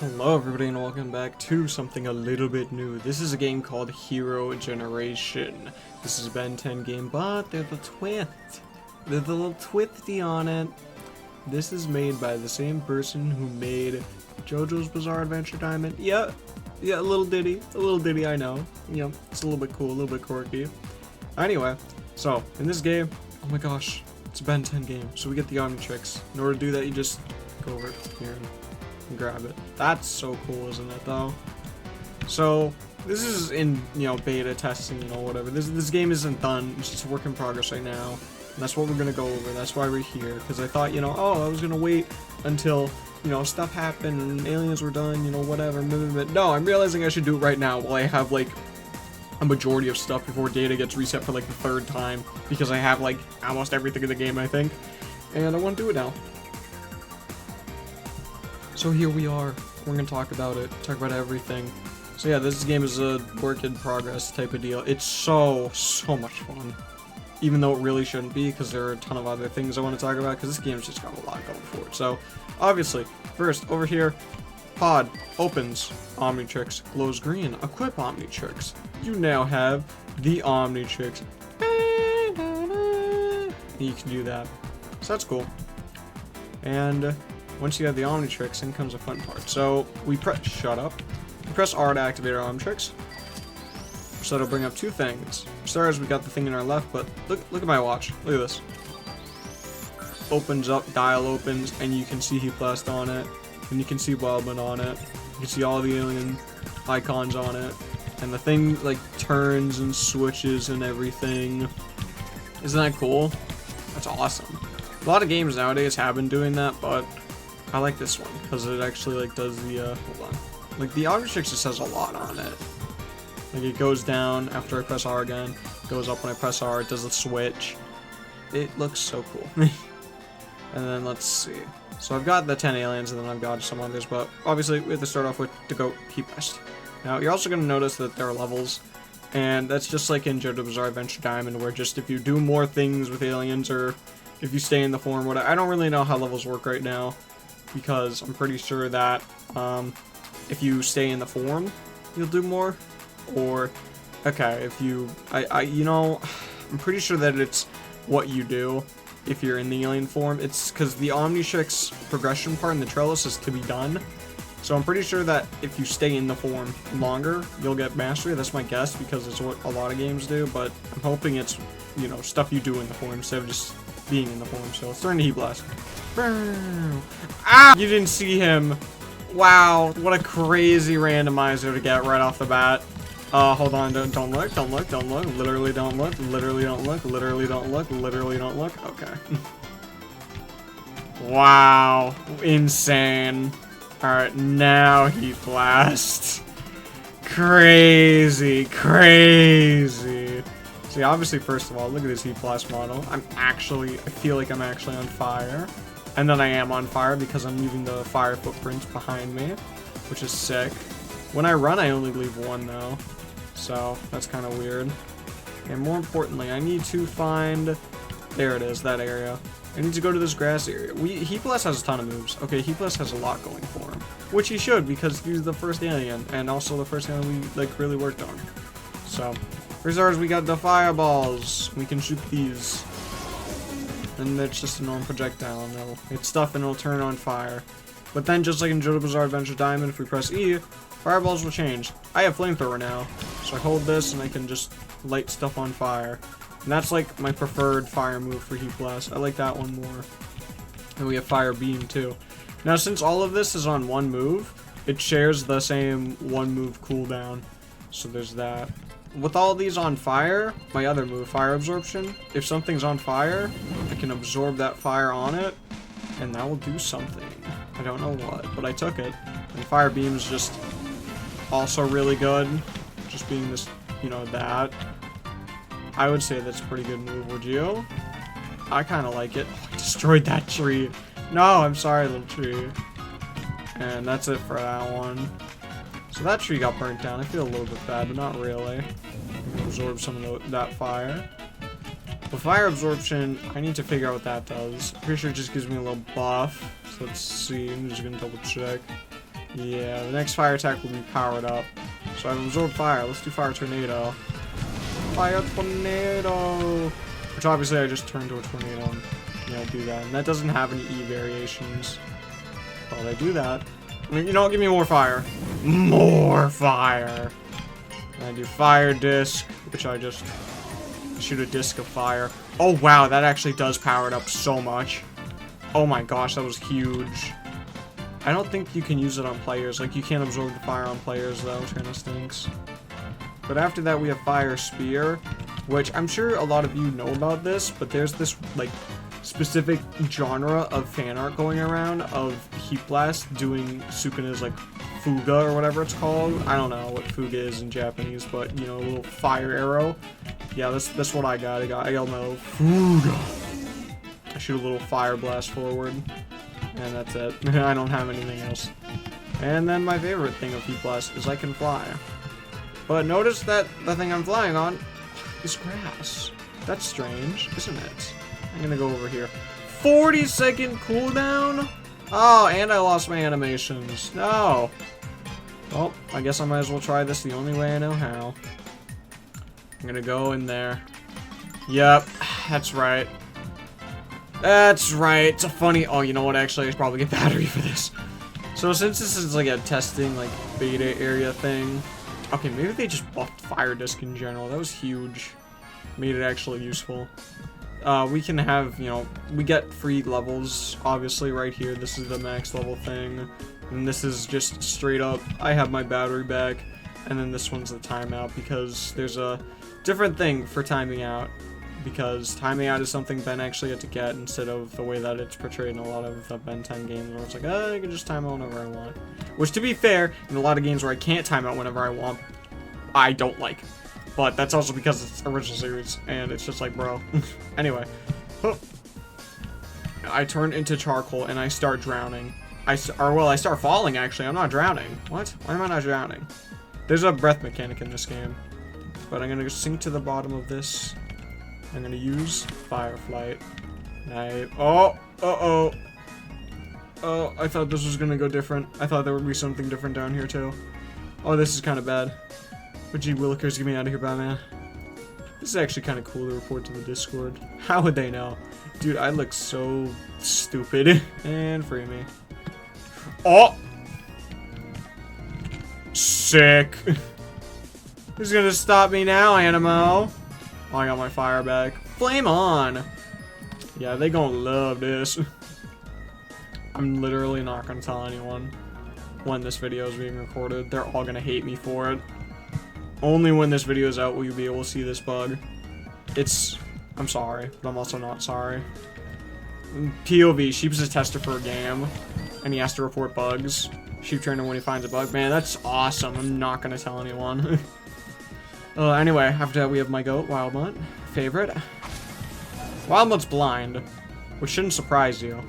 Hello everybody and welcome back to something a little bit new. This is a game called Hero Generation. This is a Ben 10 game, but there's a twist. There's a little twisty on it. This is made by the same person who made JoJo's Bizarre Adventure Diamond. Yeah, a little ditty, I know. Yeah, it's a little bit cool, a little bit quirky. Anyway, so in this game, oh my gosh, it's a Ben 10 game, so we get the Omni tricks. In order to do that, you just go over here and grab it. That's so cool, isn't it, though? So this is in, beta testing, whatever. This game isn't done. It's just a work in progress right now. And that's what we're gonna go over. That's why we're here. Because I thought, oh, I was gonna wait until, stuff happened and aliens were done, whatever. No, I'm realizing I should do it right now while I have, like, a majority of stuff before data gets reset for, like, the third time. Because I have, like, almost everything in the game, I think. And I want to do it now. So here we are. We're gonna talk about it. Talk about everything. So yeah, this game is a work in progress type of deal. It's so much fun. Even though it really shouldn't be, because there are a ton of other things I want to talk about, because this game's just got a lot going for it. So, obviously, first, over here, pod opens, Omnitrix glows green, equip Omnitrix. You now have the Omnitrix. You can do that. So that's cool. And once you have the Omnitrix, in comes a fun part. So, we press R to activate our Omnitrix. So it'll bring up two things. Stars, we got the thing in our left, but look at my watch. Look at this. Opens up, dial opens, and you can see Heat Blast on it, and you can see Wildvine on it. You can see all the alien icons on it, and the thing like turns and switches and everything. Isn't that cool? That's awesome. A lot of games nowadays have been doing that, but I like this one because it actually like does the hold on. Like the Omnitrix just has a lot on it. Like it goes down after I press R again, goes up when I press R, it does the switch. It looks so cool. And then let's see. So I've got the 10 aliens and then I've got some others, but obviously we have to start off with the GOAT Heat Blast. Now you're also going to notice that there are levels, and that's just like in JoJo's Bizarre Adventure Diamond, where just if you do more things with aliens or if you stay in the form, whatever. I don't really know how levels work right now, because I'm pretty sure that if you stay in the form, you'll do more. Or, okay, if you, I'm pretty sure that it's what you do if you're in the alien form. It's because the Omnitrix progression part in the trellis is to be done. So I'm pretty sure that if you stay in the form longer, you'll get mastery. That's my guess, because it's what a lot of games do. But I'm hoping it's, stuff you do in the form instead of just being in the form. So let's turn to Heat Blast. Ah! You didn't see him. Wow, what a crazy randomizer to get right off the bat. Hold on, don't look, literally don't look, literally don't look, literally don't look, literally don't look, okay. Wow, insane. Alright, now Heat Blast. Crazy. See, obviously, first of all, look at this Heat Blast model. I feel like I'm actually on fire. And then I am on fire because I'm leaving the fire footprints behind me, which is sick. When I run, I only leave one, though. So, that's kind of weird. And more importantly, I need to find... There it is, that area. I need to go to this grass area. Heat Blast has a ton of moves. Okay, Heat Blast has a lot going for him. Which he should, because he's the first alien. And also the first alien we, really worked on. So, here's ours. We got the fireballs. We can shoot these. And it's just a normal projectile. And it'll hit stuff and it'll turn on fire. But then, just like in JoJo's Bizarre Adventure Diamond, if we press E, fireballs will change. I have flamethrower now, so I hold this and I can just light stuff on fire. And that's like my preferred fire move for Heat Blast. I like that one more. And we have Fire Beam too. Now since all of this is on one move, it shares the same one move cooldown. So there's that. With all these on fire, my other move, Fire Absorption, if something's on fire, I can absorb that fire on it, and that will do something. I don't know what, but I took it. And Fire Beam is just also really good, just being this, that. I would say that's a pretty good move, would you? I kind of like it. Oh, I destroyed that tree. No, I'm sorry, little tree. And that's it for that one. So that tree got burnt down. I feel a little bit bad, but not really. I'm gonna absorb some of that fire. With fire absorption, I need to figure out what that does. Pretty sure it just gives me a little buff. So let's see. I'm just gonna double check. Yeah, the next fire attack will be powered up. So I've absorbed fire. Let's do fire tornado. Fire tornado! Which obviously I just turned to a tornado and, you know, do that. And that doesn't have any E variations. But I do that. I mean, you know, give me more fire. More fire! And I do fire disc, which I just shoot a disc of fire. Oh wow, that actually does power it up so much. Oh my gosh, that was huge. I don't think you can use it on players. Like, you can't absorb the fire on players, though, which kind of stinks. But after that, we have Fire Spear, which I'm sure a lot of you know about this, but there's this, like, specific genre of fan art going around of Heat Blast doing Sukuna's, like, Fuga or whatever it's called. I don't know what Fuga is in Japanese, but, you know, a little fire arrow. Yeah, that's what I got. I got no Fuga. I shoot a little fire blast forward. And that's it. I don't have anything else. And then my favorite thing of Heat Blast is I can fly. But notice that the thing I'm flying on is grass. That's strange, isn't it? I'm gonna go over here. 40-second cooldown? Oh, and I lost my animations. No. Well, I guess I might as well try this the only way I know how. I'm gonna go in there. Yep, that's right. That's right. It's a funny. Oh, you know what? Actually, I should probably get battery for this. So since this is like a testing, like beta area thing. Okay, maybe they just buffed Fire Disc in general. That was huge. Made it actually useful. We can have, you know, we get free levels. Obviously, right here. This is the max level thing, and this is just straight up. I have my battery back, and then this one's the timeout because there's a different thing for timing out. Because timing out is something Ben actually had to get instead of the way that it's portrayed in a lot of the Ben 10 games where it's like, oh, I can just time out whenever I want. Which, to be fair, in a lot of games where I can't time out whenever I want, I don't like. But that's also because it's original series, and it's just like, bro. Anyway. I turn into charcoal, and I start drowning. I start falling, actually. I'm not drowning. What? Why am I not drowning? There's a breath mechanic in this game. But I'm gonna sink to the bottom of this. I'm gonna use Fire Flight. Oh, I thought this was gonna go different. I thought there would be something different down here too. Oh, this is kind of bad. But gee willikers, get me out of here, Batman. This is actually kind of cool to report to the Discord. How would they know? Dude, I look so stupid. And free me. Oh! Sick. Who's gonna stop me now, Animo? Oh, I got my fire back. Flame on! Yeah, they gonna love this. I'm literally not gonna tell anyone when this video is being recorded. They're all gonna hate me for it. Only when this video is out will you be able to see this bug. I'm sorry, but I'm also not sorry. POV, Sheep's a tester for a game, and he has to report bugs. Sheep trainer when he finds a bug. Man, that's awesome. I'm not gonna tell anyone. Anyway, after that we have my goat, Wildmutt. Favorite. Wildmutt's blind, which shouldn't surprise you.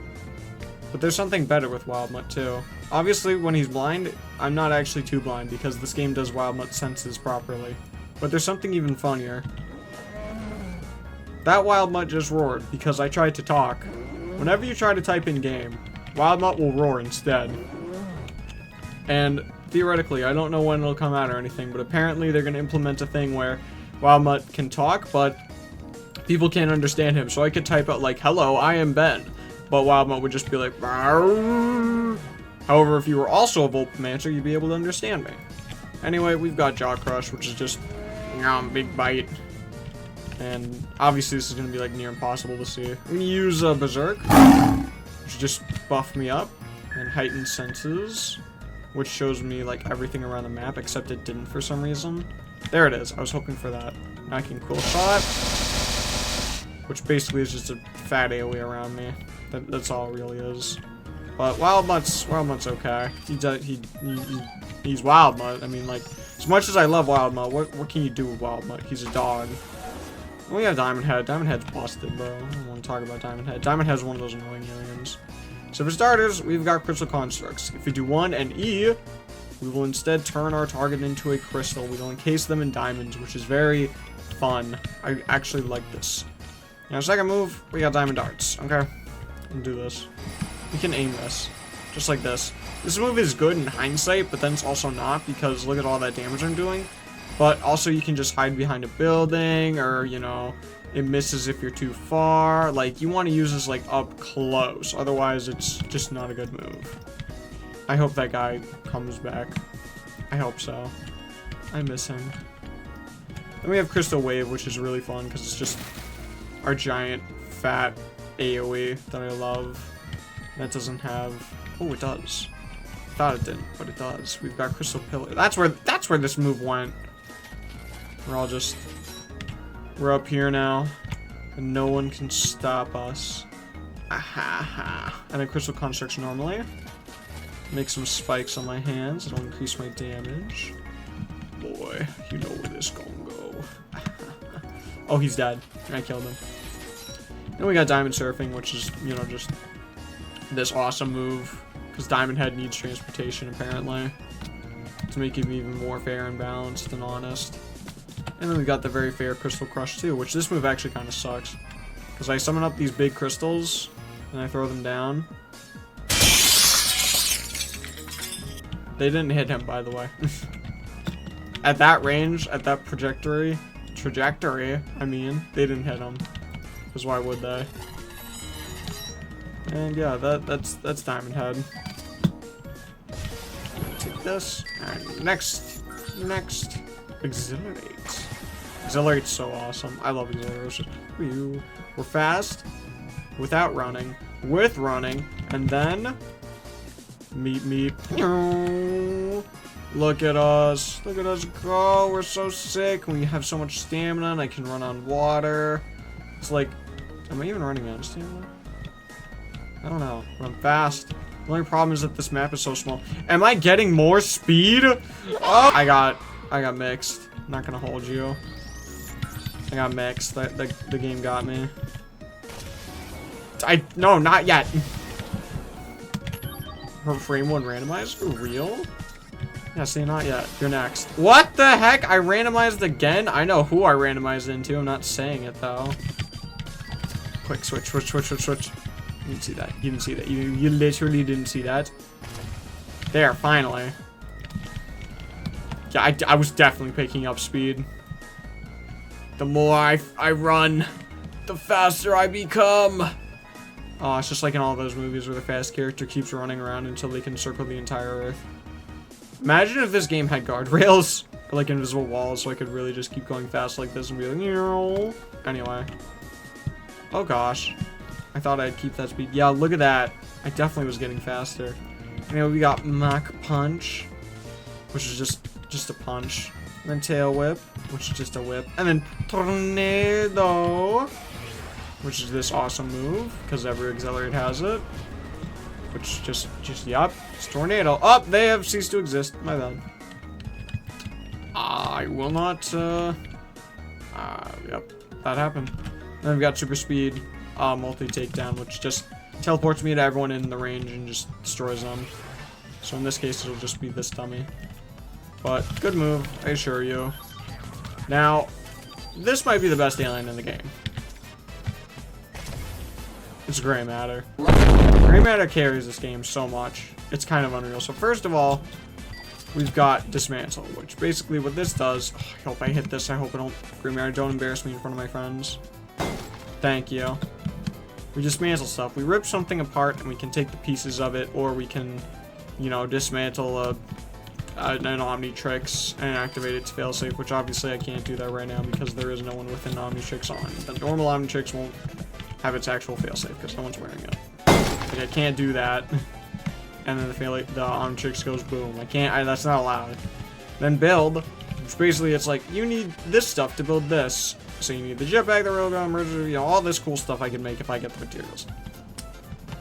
But there's something better with Wildmutt too. Obviously, when he's blind, I'm not actually too blind because this game does Wildmutt senses properly. But there's something even funnier. That Wildmutt just roared because I tried to talk. Whenever you try to type in game, Wildmutt will roar instead. And theoretically, I don't know when it'll come out or anything, but apparently they're going to implement a thing where Wildmutt can talk, but people can't understand him. So I could type out like, hello, I am Ben. But Wildmutt would just be like, "Barrage." However, if you were also a Vulpmancer, you'd be able to understand me. Anyway, we've got Jaw Crush, which is just, big bite. And obviously this is going to be like near impossible to see. I'm going to use Berserk, which just buffed me up, and Heightened Senses, which shows me like everything around the map, except it didn't for some reason. There it is. I was hoping for that. Now I can Cool Shot, which basically is just a fat AoE around me. That's all it really is. But Wildmutt's okay. He's Wildmutt. I mean, like, as much as I love Wildmutt, what can you do with Wildmutt? He's a dog. We have Diamond Head. Diamond Head's busted, bro. I don't want to talk about Diamond Head. Diamond Head's one of those annoying aliens. So for starters, we've got Crystal Constructs. If we do 1 and E, we will instead turn our target into a crystal. We will encase them in diamonds, which is very fun. I actually like this. Now, second move, we got Diamond Darts. Okay, we can do this. We can aim this, just like this. This move is good in hindsight, but then it's also not because look at all that damage I'm doing. But also you can just hide behind a building or, you know, it misses if you're too far. Like, you want to use this, like, up close. Otherwise, it's just not a good move. I hope that guy comes back. I hope so. I miss him. Then we have Crystal Wave, which is really fun because it's just our giant, fat AoE that I love. That doesn't have... Oh, it does. I thought it didn't, but it does. We've got Crystal Pillar. That's where this move went. We're up here now, and no one can stop us. Aha! And then Crystal Constructs normally. Make some spikes on my hands. It'll increase my damage. Boy, you know where this gonna go. Oh, he's dead. I killed him. Then we got Diamond Surfing, which is, you know, just this awesome move. Because Diamond Head needs transportation, apparently. To make him even more fair and balanced and honest. And then we got the very fair Crystal Crush too, which this move actually kind of sucks. Because I summon up these big crystals, and I throw them down. They didn't hit him, by the way. At that range, at that trajectory, I mean, they didn't hit him. Because why would they? And yeah, that's Diamond Head. Take this. Alright, next. Exhilarate. Exhilarate's so awesome. I love Exhilaration. We're fast, without running, with running, and then meet. Look at us go. We're so sick. We have so much stamina, and I can run on water. It's like, am I even running out of stamina? I don't know. I'm fast. The only problem is that this map is so small. Am I getting more speed? Oh, I got mixed. I'm not gonna hold you. I got mixed. The game got me. No, not yet. Her frame one randomized for real? Yeah, see, not yet. You're next. What the heck? I randomized again? I know who I randomized into. I'm not saying it though. Quick switch. You didn't see that. You didn't see that. You literally didn't see that. There, finally. Yeah, I was definitely picking up speed. The more I run, the faster I become. Oh, it's just like in all those movies where the fast character keeps running around until they can circle the entire Earth. Imagine if this game had guardrails or like invisible walls so I could really just keep going fast like this and be like, no. Anyway. Oh gosh. I thought I'd keep that speed. Yeah, look at that. I definitely was getting faster. Anyway, we got Mach Punch, which is just a punch. And then Tail Whip, which is just a whip. And then Tornado, which is this awesome move, because every Exhilarate has it. Which yup, it's Tornado. Oh, they have ceased to exist. My bad. I will not, yep, that happened. Then we've got Super Speed, multi-takedown, which just teleports me to everyone in the range and just destroys them. So in this case, it'll just be this dummy. But, good move, I assure you. Now, this might be the best alien in the game. It's Gray Matter. Gray Matter carries this game so much. It's kind of unreal. So first of all, we've got Dismantle, which basically what this does... Oh, I hope I hit this. I hope I don't... Gray Matter, don't embarrass me in front of my friends. Thank you. We dismantle stuff. We rip something apart and we can take the pieces of it, or we can, you know, dismantle an Omnitrix and activate its failsafe, which obviously I can't do that right now because there is no one with an Omnitrix on. The normal Omnitrix won't have its actual failsafe because no one's wearing it. Like, I can't do that. And then the Omnitrix goes boom. That's not allowed. Then build, which basically it's like, you need this stuff to build this. So you need the jetpack, the railgun, merger, you know, all this cool stuff I can make if I get the materials.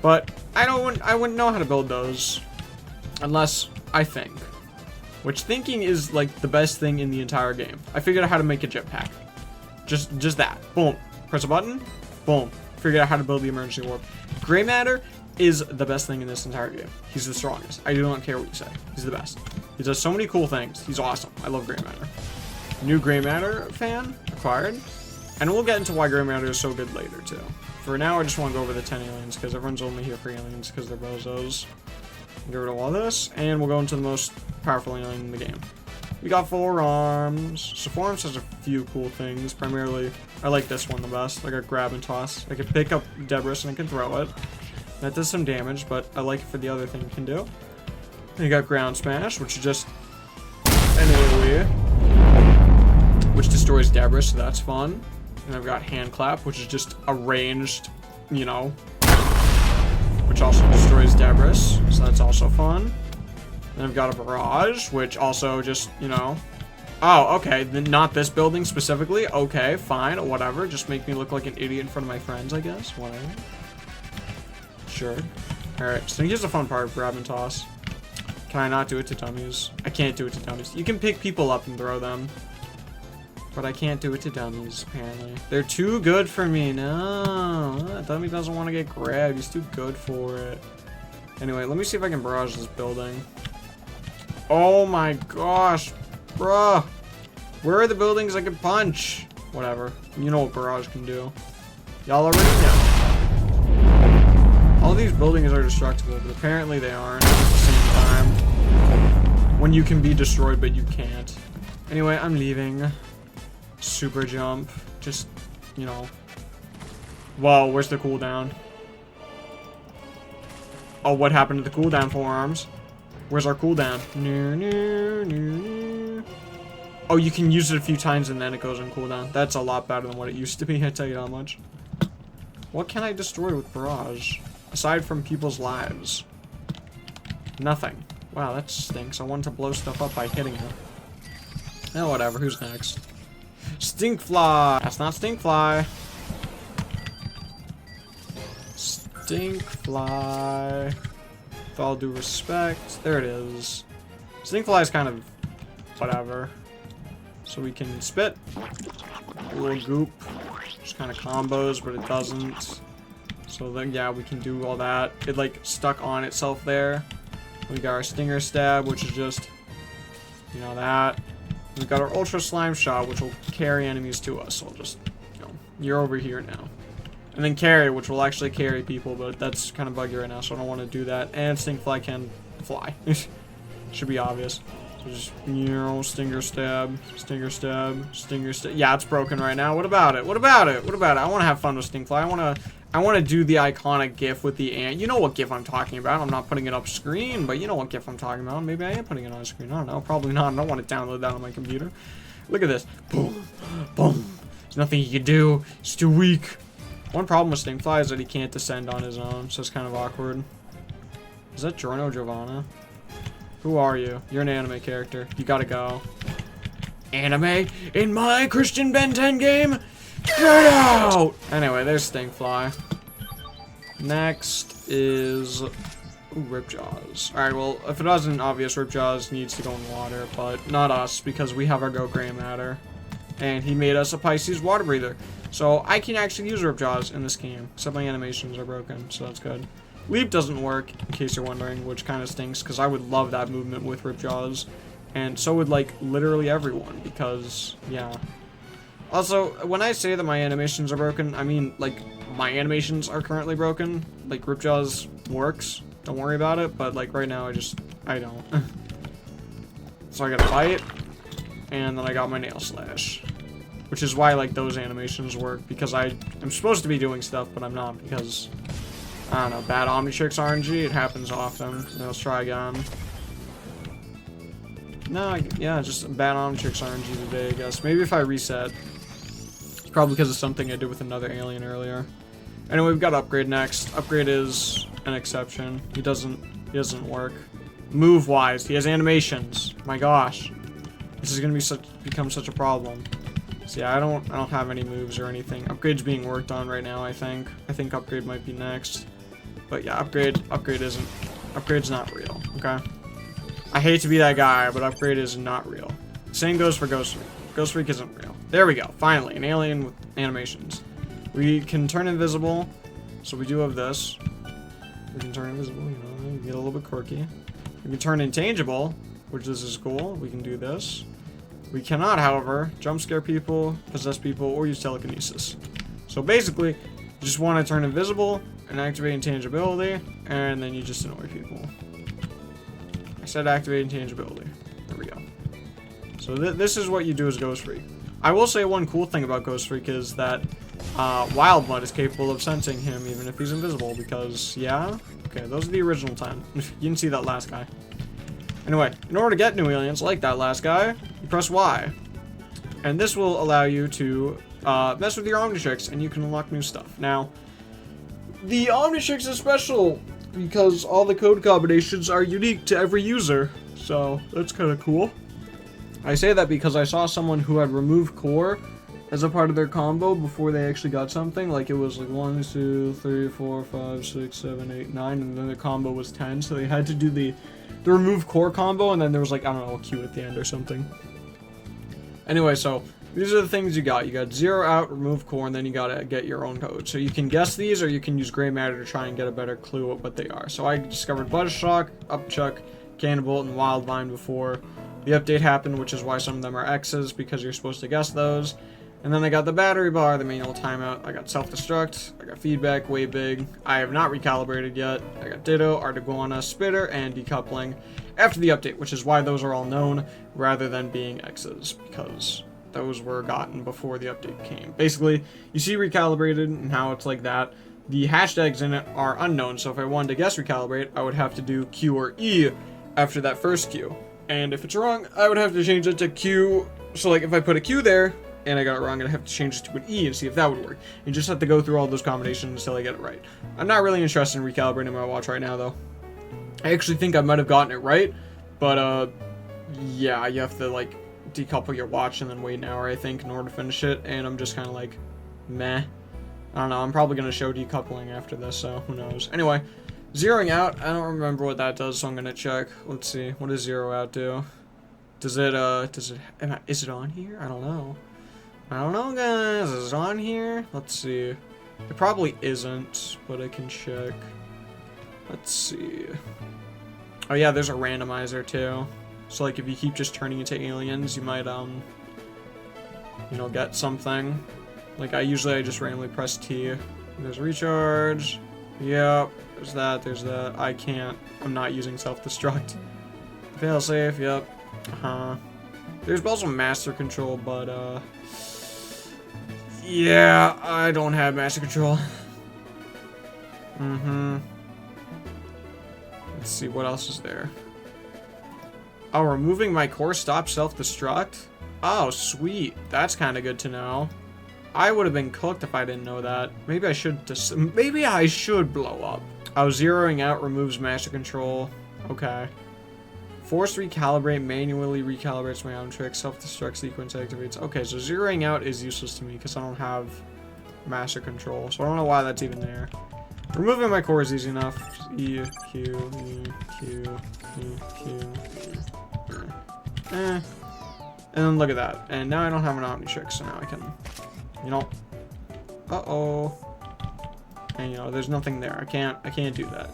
But I wouldn't know how to build those unless I think. Which thinking is like the best thing in the entire game. I figured out how to make a jetpack. Just that. Boom. Press a button. Boom. Figured out how to build the emergency warp. Gray Matter is the best thing in this entire game. He's the strongest. I do not care what you say. He's the best. He does so many cool things. He's awesome. I love Gray Matter. New Gray Matter fan acquired. And we'll get into why Gray Matter is so good later too. For now, I just want to go over the 10 aliens because everyone's only here for aliens because they're bozos. Get rid of all this, and we'll go into the most powerful alien in the game. We got Forearms. So Forearms has a few cool things. Primarily, I like this one the best. Like a grab and toss. I can pick up debris and I can throw it. That does some damage, but I like it for the other thing it can do. And you got Ground Smash, which is just an AoE, which destroys debris, so that's fun. And I've got Hand Clap, which is just a ranged, you know, which also destroys debris, so that's also fun. Then I've got a Barrage, which also just, you know... Oh, okay, then not this building specifically. Okay, fine, whatever. Just make me look like an idiot in front of my friends, I guess. Whatever. Sure. Alright, so here's the fun part, grab and toss. Can I not do it to dummies? I can't do it to dummies. You can pick people up and throw them. But I can't do it to dummies, apparently. They're too good for me. No, that dummy doesn't want to get grabbed. He's too good for it. Anyway, let me see if I can barrage this building. Oh my gosh, bruh. Where are the buildings I can punch? Whatever. You know what barrage can do. Y'all already know. All these buildings are destructible, but apparently they aren't at the same time. When you can be destroyed, but you can't. Anyway, I'm leaving. Super jump. Just, you know. Whoa, where's the cooldown? Oh, what happened to the cooldown, Forearms? Where's our cooldown? Oh, you can use it a few times and then it goes on cooldown. That's a lot better than what it used to be, I tell you that much. What can I destroy with Barrage? Aside from people's lives. Nothing. Wow, that stinks. I wanted to blow stuff up by hitting it. Oh, whatever. Who's next? Stinkfly! That's not Stinkfly. Stinkfly. With all due respect. There it is. Stinkfly is kind of whatever. So we can spit. A little goop. Just kind of combos, but it doesn't. So then, yeah, we can do all that. It, like, stuck on itself there. We got our Stinger Stab, which is just, you know, that. We've got our Ultra Slime Shot, which will carry enemies to us. So I'll just, you know, you're over here now. And then Carry, which will actually carry people, but that's kind of buggy right now, so I don't want to do that. And Stinkfly can fly. Should be obvious. So just, you know, Stinger Stab, Stinger Stab, Stinger Stab. Yeah, it's broken right now. What about it? What about it? What about it? I want to have fun with Stinkfly. I want to do the iconic GIF with the ant. You know what GIF I'm talking about. I'm not putting it up screen, but you know what GIF I'm talking about. Maybe I am putting it on screen. I don't know. Probably not. I don't want to download that on my computer. Look at this. Boom. Boom. There's nothing he can do. He's too weak. One problem with Stinkfly is that he can't descend on his own, so it's kind of awkward. Is that Giorno Giovanna? Who are you? You're an anime character. You gotta go. Anime in my Christian Ben 10 game? Get out! Anyway, there's Stinkfly. Next is Ripjaws. Alright, well, if it wasn't obvious, Ripjaws needs to go in water, but not us, because we have our Go Gray Matter. And he made us a Pisces water breather. So I can actually use Ripjaws in this game, except my animations are broken, so that's good. Leap doesn't work, in case you're wondering, which kind of stinks, because I would love that movement with Ripjaws. And so would, like, literally everyone, because, yeah. Also, when I say that my animations are broken, I mean, like, my animations are currently broken. Like, Ripjaws works, don't worry about it, but, like, right now, I don't. So I got a bite, and then I got my nail slash. Which is why, like, those animations work, because I'm supposed to be doing stuff, but I'm not, because, I don't know, bad Omnitrix RNG, it happens often. Let's try again. No, yeah, just bad Omnitrix RNG today, I guess. Maybe if I reset. It's probably because of something I did with another alien earlier. Anyway, we've got Upgrade next. Upgrade is an exception. He doesn't work. Move-wise, he has animations. My gosh. This is gonna become such a problem. So yeah, I don't have any moves or anything. Upgrade's being worked on right now, I think. I think Upgrade might be next. But yeah, Upgrade's not real, okay? I hate to be that guy, but Upgrade is not real. Same goes for Ghost Freak. Ghost Freak isn't real. There we go, finally, an alien with animations. We can turn invisible, so we do have this. We can turn invisible, you know, get a little bit quirky. We can turn intangible, which this is cool. We can do this. We cannot, however, jump scare people, possess people, or use telekinesis. So basically, you just want to turn invisible and activate intangibility, and then you just annoy people. Set activating changeability. There we go. So this is what you do as Ghost Freak. I will say one cool thing about Ghost Freak is that Wild Mud is capable of sensing him even if he's invisible because, yeah? Okay, those are the original 10. You didn't see that last guy. Anyway, in order to get new aliens like that last guy, you press Y. And this will allow you to mess with your Omnitrix and you can unlock new stuff. Now, the Omnitrix is special because all the code combinations are unique to every user. So, that's kind of cool. I say that because I saw someone who had removed core as a part of their combo before they actually got something. Like it was like 1, 2, 3, 4, 5, 6, 7, 8, 9, and then the combo was 10. So they had to do the remove core combo, and then there was like, I don't know, a Q at the end or something. Anyway, so these are the things you got. You got 0 out, remove core, and then you gotta get your own code. So you can guess these, or you can use gray matter to try and get a better clue at what they are. So I discovered Buttershock, Upchuck, Cannonbolt, and Wildvine before the update happened, which is why some of them are X's, because you're supposed to guess those. And then I got the battery bar, the manual timeout, I got self-destruct, I got feedback, way big, I have not recalibrated yet, I got ditto, Artiguana, spitter, and decoupling after the update, which is why those are all known rather than being X's, because those were gotten before the update came. Basically, you see recalibrated and how it's like that. The hashtags in it are unknown, so if I wanted to guess recalibrate, I would have to do Q or E after that first Q. And if it's wrong, I would have to change it to Q. So like if I put a Q there and I got it wrong, I'd have to change it to an E and see if that would work. You just have to go through all those combinations until I get it right. I'm not really interested in recalibrating my watch right now though. I actually think I might have gotten it right, but yeah, you have to like decouple your watch and then wait an hour I think in order to finish it, and I'm just kind of like meh. I don't know, I'm probably going to show decoupling after this, so who knows. Anyway, zeroing out, I don't remember what that does, so I'm gonna check. Let's see, what does zero out do? Is it on here? I don't know. I don't know, guys. Is it on here? Let's see. It probably isn't, but I can check. Let's see. Oh yeah, there's a randomizer too. So like if you keep just turning into aliens, you might you know, get something. Like I just randomly press T. There's recharge. Yep. There's that. I can't. I'm not using self-destruct. Failsafe, yep. There's also master control, but, yeah, I don't have master control. Let's see, what else is there? Oh, removing my core stops self-destruct? Oh, sweet. That's kind of good to know. I would have been cooked if I didn't know that. Maybe I should blow up. Oh, zeroing out removes master control. Okay. Force recalibrate manually recalibrates my own trick. Self-destruct sequence activates. Okay, so zeroing out is useless to me because I don't have master control. So I don't know why that's even there. Removing my core is easy enough. E, Q, E, Q, E, Q, E. And then look at that. And now I don't have an Omni trick, so now I can, you know. Uh-oh. And you know, there's nothing there. I can't do that.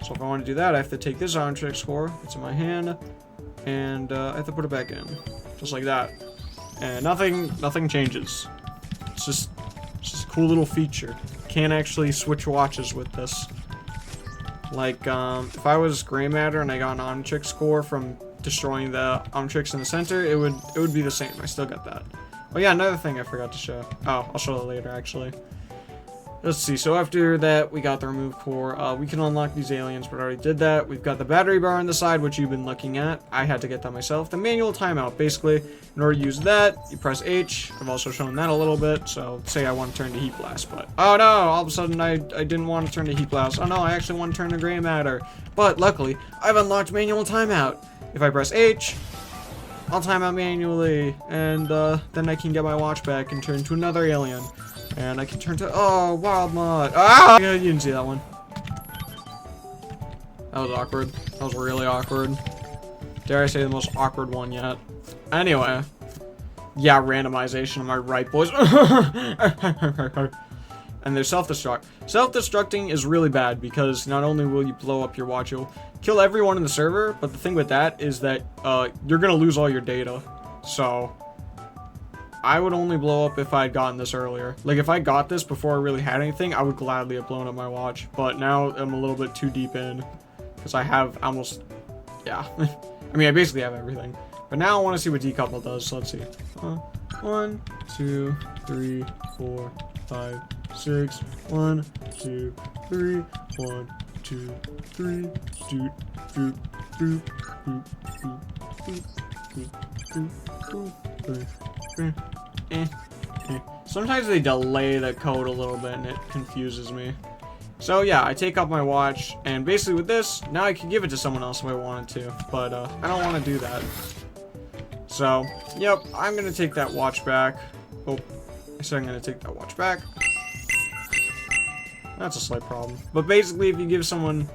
So if I want to do that, I have to take this Omnitrix core, it's in my hand, and I have to put it back in, just like that. And nothing changes. It's just a cool little feature. Can't actually switch watches with this. Like if I was Gray Matter and I got an Omnitrix core from destroying the Omnitrix in the center, it would be the same. I still got that. Oh yeah, another thing I forgot to show. Oh, I'll show it later actually. Let's see, so after that, we got the remove core. We can unlock these aliens, but I already did that. We've got the battery bar on the side, which you've been looking at. I had to get that myself. The manual timeout, basically, in order to use that, you press H. I've also shown that a little bit, so say I want to turn to Heat Blast, but oh no, all of a sudden I didn't want to turn to Heat Blast. Oh no, I actually want to turn to Gray Matter. But luckily, I've unlocked manual timeout. If I press H, I'll time out manually, and then I can get my watch back and turn to another alien. And I can turn to, oh, Wild Mod. Ah! Yeah, you didn't see that one. That was awkward. That was really awkward. Dare I say the most awkward one yet. Anyway. Yeah, randomization, am I right, boys? And there's self-destruct. Self-destructing is really bad because not only will you blow up your watch, you'll kill everyone in the server, but the thing with that is that you're gonna lose all your data. So I would only blow up if I had gotten this earlier. Like, if I got this before I really had anything, I would gladly have blown up my watch. But now I'm a little bit too deep in, because I have almost yeah. I mean, I basically have everything. But now I want to see what decouple does, so let's see. 1, 2, 3, 4, 5, 6. 1, 2, 3. 1, 2, 3. Doot, doot, doot, doot, doot, doot, doot, doot, doot. Sometimes they delay the code a little bit and it confuses me. So yeah, I take out my watch, and basically with this, now I can give it to someone else if I wanted to, but I don't want to do that. So, yep, I'm going to take that watch back. Oh, I said I'm going to take that watch back. That's a slight problem. But basically, if you give someone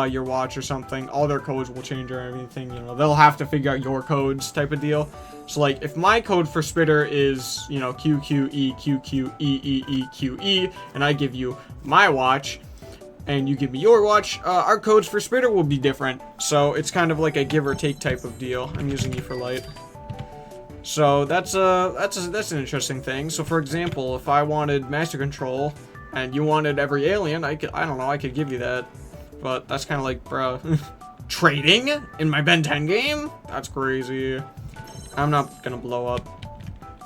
your watch or something, all their codes will change or everything, you know, they'll have to figure out your codes type of deal. So like, if my code for spitter is, you know, QQE, QQ, EEE, QE, and I give you my watch, and you give me your watch, our codes for spitter will be different. So it's kind of like a give or take type of deal. I'm using you for light. So that's an interesting thing. So for example, if I wanted master control, and you wanted every alien, I don't know, I could give you that. But that's kind of like, bro, trading in my Ben 10 game? That's crazy. I'm not gonna blow up.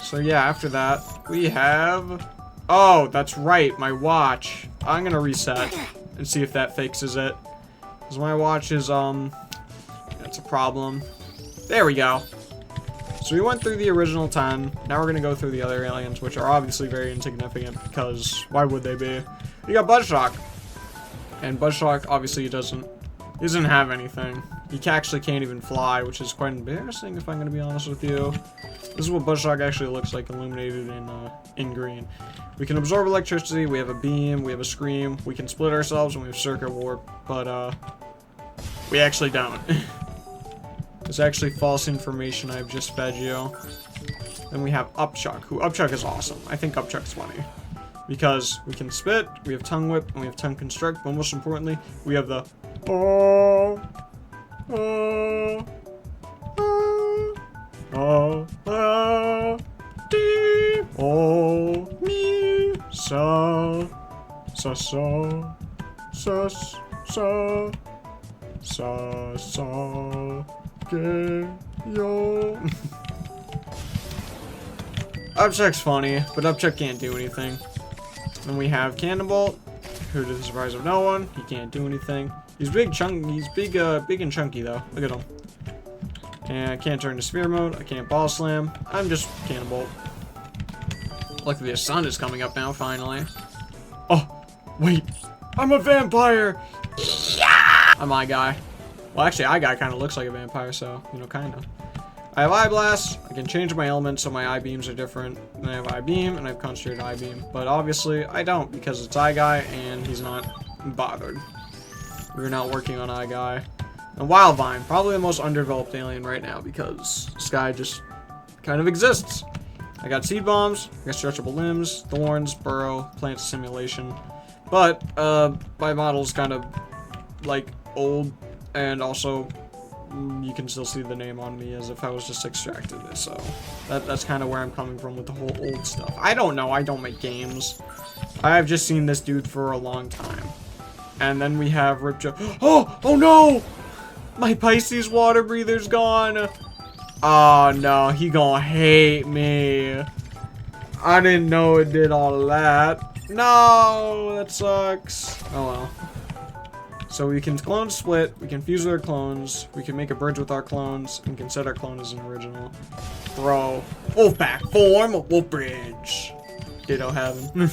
So yeah, after that, we have... Oh, that's right, my watch. I'm gonna reset and see if that fixes it. Because my watch is, that's a problem. There we go. So we went through the original 10. Now we're gonna go through the other aliens, which are obviously very insignificant, because why would they be? You got Buzzshock. And Buzzshock, obviously, doesn't have anything. He actually can't even fly, which is quite embarrassing, if I'm going to be honest with you. This is what Buzzshock actually looks like, illuminated in green. We can absorb electricity, we have a beam, we have a scream, we can split ourselves, and we have circuit warp, but, we actually don't. It's actually false information I've just fed you. Then we have Upchuck, who Upchuck is awesome. I think Upchuck's funny. Because we can spit, we have tongue whip, and we have tongue construct, but most importantly, we have the Upchuck's funny, but Upchuck can't do anything. Then we have Cannonball, who to the surprise of no one, he can't do anything. He's big and chunky though. Look at him. And I can't turn to spear mode, I can't ball slam. I'm just Cannonball. Luckily the sun is coming up now, finally. Oh, wait, I'm a vampire! Yeah! I'm Eye Guy. Well, actually, Eye Guy kind of looks like a vampire, so, you know, kind of. I have Eye Blast, I can change my elements so my Eye Beams are different, and I have Eye Beam, and I have Concentrated Eye Beam. But obviously, I don't, because it's Eye Guy, and he's not bothered. We're not working on Eye Guy. And Wildvine, probably the most underdeveloped alien right now, because this guy just kind of exists. I got Seed Bombs, I got Stretchable Limbs, Thorns, Burrow, Plant Simulation. But, my model's kind of, like, old, and also... you can still see the name on me as if I was just extracted it, so that's kind of where I'm coming from with the whole old stuff. I don't know, I don't make games. I have just seen this dude for a long time. And then we have Ripjaw. Oh no! My Pisces water breather's gone. Oh no, he gonna hate me. I didn't know it did all of that. No, that sucks. Oh well. So we can clone split, we can fuse with our clones, we can make a bridge with our clones, and we can set our clone as an original. Throw. Wolfpack form, wolf bridge. Ditto heaven.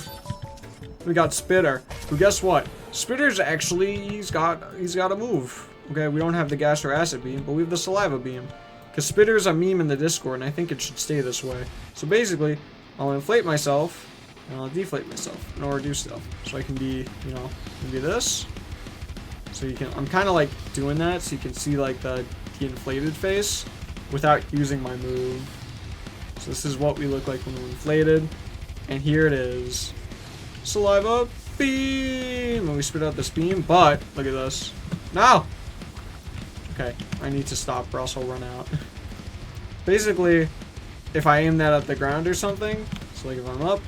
We got Spitter, who guess what? Spitter's actually, he's got a move. Okay, we don't have the gas or acid beam, but we have the saliva beam. Because Spitter's a meme in the Discord, and I think it should stay this way. So basically, I'll inflate myself, and I'll deflate myself, and I'll reduce stuff. So I can be, you know, can be this. So you can, I'm kind of like doing that so you can see like the inflated face without using my move. So this is what we look like when we're inflated. And here it is. Saliva beam! And we spit out this beam, but look at this. No! Okay, I need to stop or else I'll run out. Basically, if I aim that at the ground or something, so like if I'm up,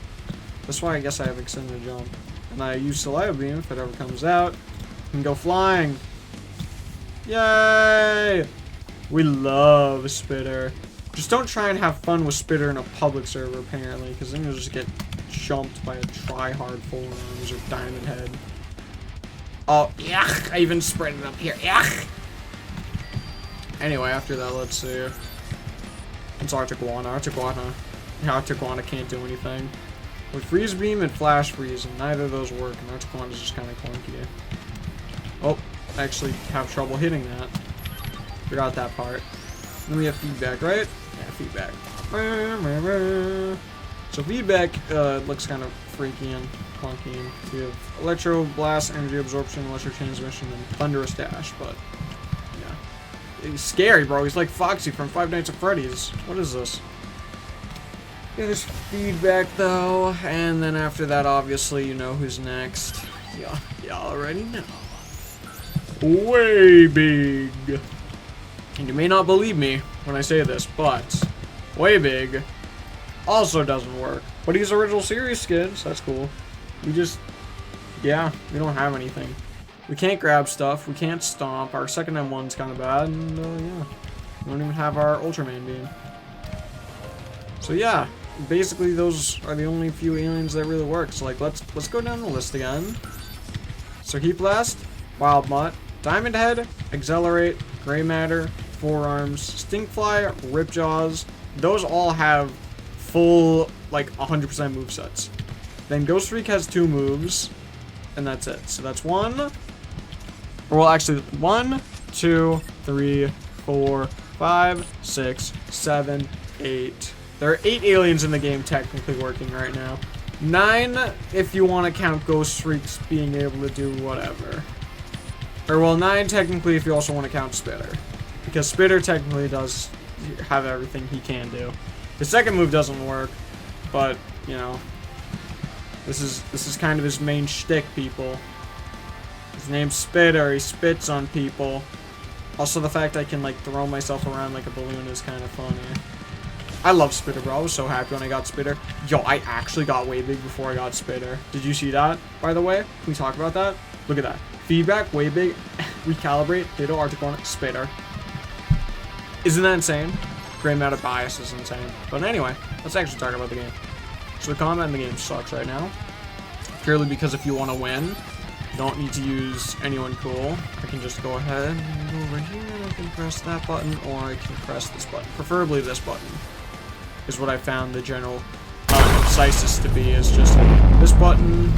that's why I guess I have extended jump. And I use Saliva beam if it ever comes out. Can go flying. Yay! We love Spitter. Just don't try and have fun with Spitter in a public server, apparently, because then you'll just get jumped by a try-hard Forearms or Diamond Head. Oh, yuck! I even spread it up here. Yuck! Anyway, after that, let's see. It's Articuana. Articuana can't do anything. With Freeze Beam and Flash Freeze, and neither of those work, and Articuana's just kind of clunky. Oh, I actually have trouble hitting that. Forgot that part. Then we have feedback, right? Yeah, feedback. So feedback looks kind of freaky and clunky. We have Electro Blast, Energy Absorption, Electro Transmission, and Thunderous Dash, but yeah. He's scary, bro. He's like Foxy from Five Nights at Freddy's. What is this? Yeah, there's feedback though, and then after that, obviously, you know who's next. Yeah, you already know. Way big. And you may not believe me when I say this, but Way Big also doesn't work. But he's original series skins. That's cool. We just, yeah, we don't have anything. We can't grab stuff. We can't stomp. Our second M1's kind of bad, and yeah, we don't even have our Ultraman beam. So yeah, basically those are the only few aliens that really work. So like, let's go down the list again. So Heat Blast, Wild Mutt, Diamond Head, Accelerate, Gray Matter, Forearms, Stinkfly, Ripjaws. Those all have full, like, 100% movesets. Then Ghost Freak has 2 moves, and that's it. So that's 1. Well, actually, 1, 2, 3, 4, 5, 6, 7, 8. There are 8 aliens in the game technically working right now. 9 if you want to count Ghost Freaks being able to do whatever. Or, well, 9 technically if you also want to count Spitter. Because Spitter technically does have everything he can do. His second move doesn't work, but, you know, this is kind of his main shtick, people. His name's Spitter. He spits on people. Also, the fact I can, like, throw myself around like a balloon is kind of funny. I love Spitter, bro. I was so happy when I got Spitter. Yo, I actually got Way Big before I got Spitter. Did you see that, by the way? Can we talk about that? Look at that. Feedback, Way Big, Recalibrate, Ditto, Articuno, Spitter. Isn't that insane? Gray Matter Bias is insane. But anyway, let's actually talk about the game. So the combat in the game sucks right now. Purely because if you want to win, you don't need to use anyone cool. I can just go ahead and go over here and I can press that button, or I can press this button. Preferably this button is what I found the general concisest to be, is just this button.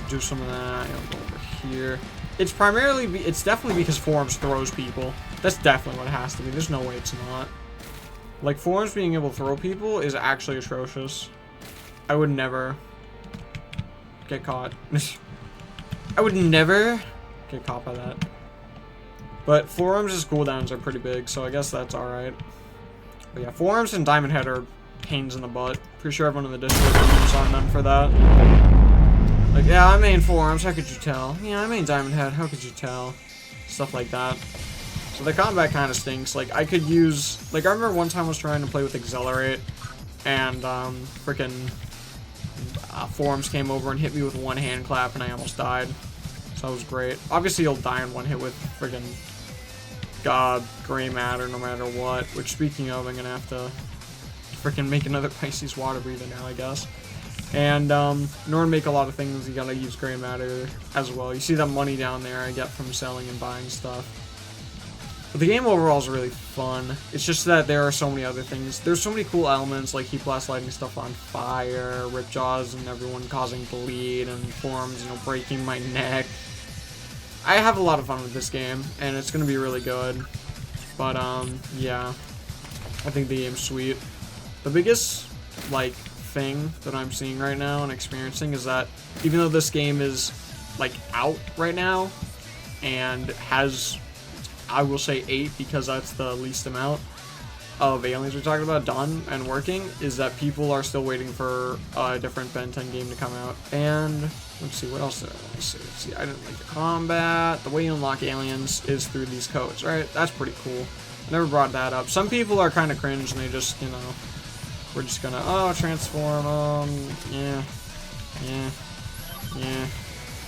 Do some of that. I'll go over here. It's definitely because Forearms throws people. That's definitely what it has to be. There's no way it's not. Like, Forearms being able to throw people is actually atrocious. I would never get caught. I would never get caught by that. But Forearms' cooldowns are pretty big, so I guess that's alright. But yeah, Forearms and Diamond Head are pains in the butt. Pretty sure everyone in the Discord is on them for that. Like, yeah, I main Forearms, how could you tell? Yeah, I main Diamond Head, how could you tell? Stuff like that. So the combat kind of stinks. Like, I could use... Like, I remember one time I was trying to play with Accelerate, and, freaking Forearms came over and hit me with one hand clap, and I almost died. So that was great. Obviously, you'll die in one hit with freaking Gray Matter no matter what. Which, speaking of, I'm gonna have to freaking make another Pisces water breather now, I guess. And, in order to make a lot of things, you gotta use Gray Matter as well. You see that money down there I get from selling and buying stuff. But the game overall is really fun. It's just that there are so many other things. There's so many cool elements, like Heat Blast lighting stuff on fire, Ripjaws and everyone causing bleed, and Forearms, you know, breaking my neck. I have a lot of fun with this game, and it's gonna be really good. But, yeah. I think the game's sweet. The biggest, like, thing that I'm seeing right now and experiencing is that even though this game is like out right now and has, I will say 8 because that's the least amount of aliens we're talking about done and working, is that people are still waiting for a different Ben 10 game to come out. And let's see, what else did I want to say? Let's see, I didn't like the combat. The way you unlock aliens is through these codes, right? That's pretty cool. I never brought that up. Some people are kind of cringe and they just, you know, we're just gonna, oh, transform, yeah.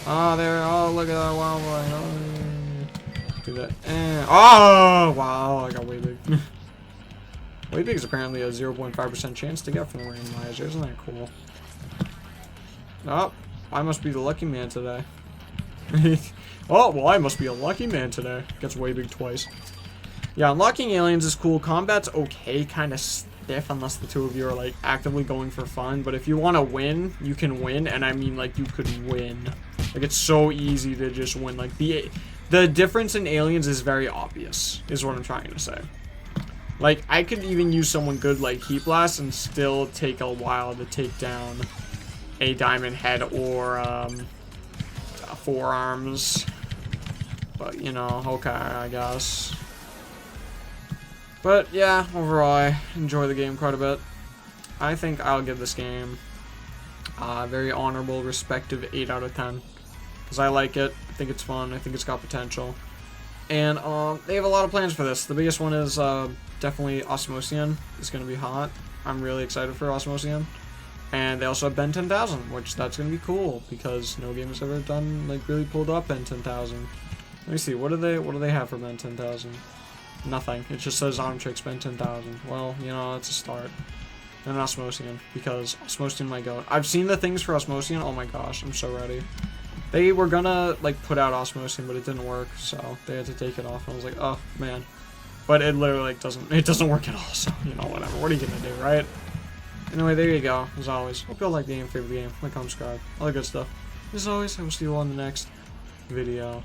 Oh, there. Oh, look at that Wildvine. Oh, do that. Oh, wow. I got way big. Way big is apparently a 0.5% chance to get from the randomizer. Isn't that cool? Oh, I must be the lucky man today. Oh, well, I must be a lucky man today. Gets way big twice. Yeah, unlocking aliens is cool. Combat's okay, kind of stiff unless the two of you are, like, actively going for fun. But if you want to win, you can win. And I mean, like, you could win. Like, it's so easy to just win. Like, the difference in aliens is very obvious, is what I'm trying to say. Like, I could even use someone good like Heat Blast and still take a while to take down a Diamond Head or Forearms. But, you know, okay, I guess. But, yeah, overall, I enjoy the game quite a bit. I think I'll give this game a very honorable, respective 8 out of 10. Because I like it. I think it's fun. I think it's got potential. And they have a lot of plans for this. The biggest one is definitely Osmosian. It's going to be hot. I'm really excited for Osmosian. And they also have Ben 10,000, which that's going to be cool. Because no game has ever done, like, really pulled up Ben 10,000. Let me see. What do they have for Ben 10,000? Nothing. It just says Omnitrix Ben 10,000. Well, you know, that's a start. And Osmosian, because Osmosian might go. I've seen the things for Osmosian. Oh my gosh, I'm so ready. They were gonna, like, put out Osmosian, but it didn't work, so they had to take it off. And I was like, oh, man. But it literally, like, doesn't work at all, so, you know, whatever. What are you gonna do, right? Anyway, there you go, as always. Hope you all like the game, favorite game, like, comment, subscribe, all that good stuff. As always, I will see you all in the next video.